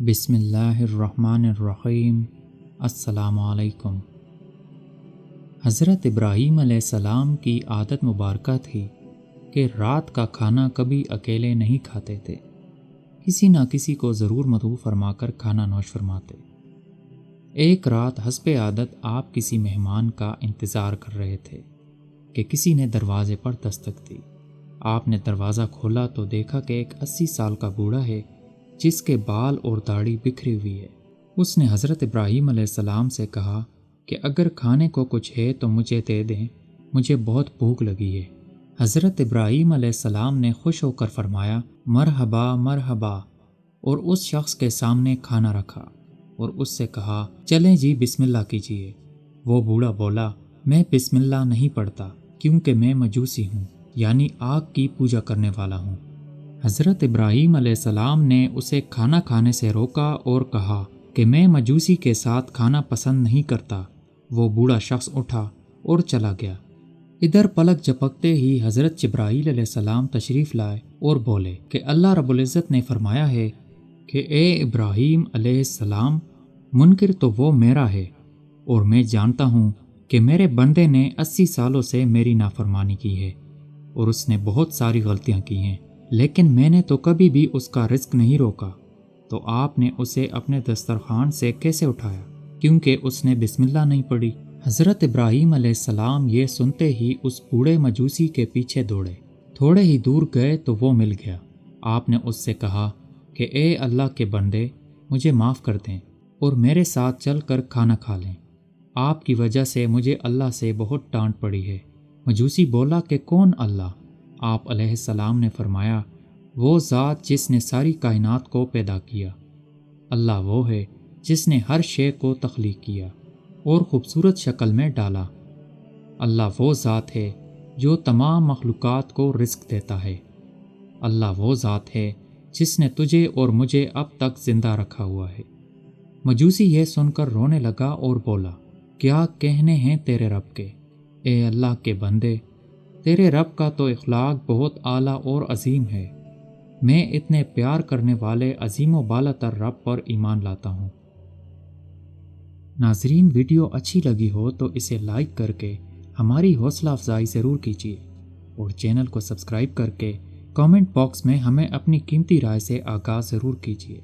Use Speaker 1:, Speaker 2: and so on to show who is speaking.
Speaker 1: بسم اللہ الرحمن الرحیم۔ السلام علیکم۔ حضرت ابراہیم علیہ السلام کی عادت مبارکہ تھی کہ رات کا کھانا کبھی اکیلے نہیں کھاتے تھے، کسی نہ کسی کو ضرور مدعو فرما کر کھانا نوش فرماتے۔ ایک رات حسب عادت آپ کسی مہمان کا انتظار کر رہے تھے کہ کسی نے دروازے پر دستک دی۔ آپ نے دروازہ کھولا تو دیکھا کہ ایک 80 سال کا بوڑھا ہے جس کے بال اور داڑھی بکھری ہوئی ہے۔ اس نے حضرت ابراہیم علیہ السلام سے کہا کہ اگر کھانے کو کچھ ہے تو مجھے دے دیں، مجھے بہت بھوک لگی ہے۔ حضرت ابراہیم علیہ السلام نے خوش ہو کر فرمایا، مرحبا مرحبا، اور اس شخص کے سامنے کھانا رکھا اور اس سے کہا، چلیں جی بسم اللہ کیجئے۔ وہ بوڑھا بولا، میں بسم اللہ نہیں پڑھتا کیونکہ میں مجوسی ہوں، یعنی آگ کی پوجا کرنے والا ہوں۔ حضرت ابراہیم علیہ السلام نے اسے کھانا کھانے سے روکا اور کہا کہ میں مجوسی کے ساتھ کھانا پسند نہیں کرتا۔ وہ بوڑھا شخص اٹھا اور چلا گیا۔ ادھر پلک جھپکتے ہی حضرت جبرائیل علیہ السلام تشریف لائے اور بولے کہ اللہ رب العزت نے فرمایا ہے کہ اے ابراہیم علیہ السلام، منکر تو وہ میرا ہے، اور میں جانتا ہوں کہ میرے بندے نے 80 سالوں سے میری نافرمانی کی ہے اور اس نے بہت ساری غلطیاں کی ہیں، لیکن میں نے تو کبھی بھی اس کا رزق نہیں روکا، تو آپ نے اسے اپنے دسترخوان سے کیسے اٹھایا؟ کیونکہ اس نے بسم اللہ نہیں پڑھی۔ حضرت ابراہیم علیہ السلام یہ سنتے ہی اس بوڑھے مجوسی کے پیچھے دوڑے۔ تھوڑے ہی دور گئے تو وہ مل گیا۔ آپ نے اس سے کہا کہ اے اللہ کے بندے، مجھے معاف کر دیں اور میرے ساتھ چل کر کھانا کھا لیں۔ آپ کی وجہ سے مجھے اللہ سے بہت ڈانٹ پڑی ہے۔ مجوسی بولا کہ کون اللہ؟ آپ علیہ السلام نے فرمایا، وہ ذات جس نے ساری کائنات کو پیدا کیا۔ اللہ وہ ہے جس نے ہر شے کو تخلیق کیا اور خوبصورت شکل میں ڈالا۔ اللہ وہ ذات ہے جو تمام مخلوقات کو رزق دیتا ہے۔ اللہ وہ ذات ہے جس نے تجھے اور مجھے اب تک زندہ رکھا ہوا ہے۔ مجوسی یہ سن کر رونے لگا اور بولا، کیا کہنے ہیں تیرے رب کے؟ اے اللہ کے بندے، تیرے رب کا تو اخلاق بہت اعلیٰ اور عظیم ہے۔ میں اتنے پیار کرنے والے عظیم و بالا تر رب پر ایمان لاتا ہوں۔ ناظرین، ویڈیو اچھی لگی ہو تو اسے لائک کر کے ہماری حوصلہ افزائی ضرور کیجیے اور چینل کو سبسکرائب کر کے کامنٹ باکس میں ہمیں اپنی قیمتی رائے سے آگاہ ضرور کیجیے۔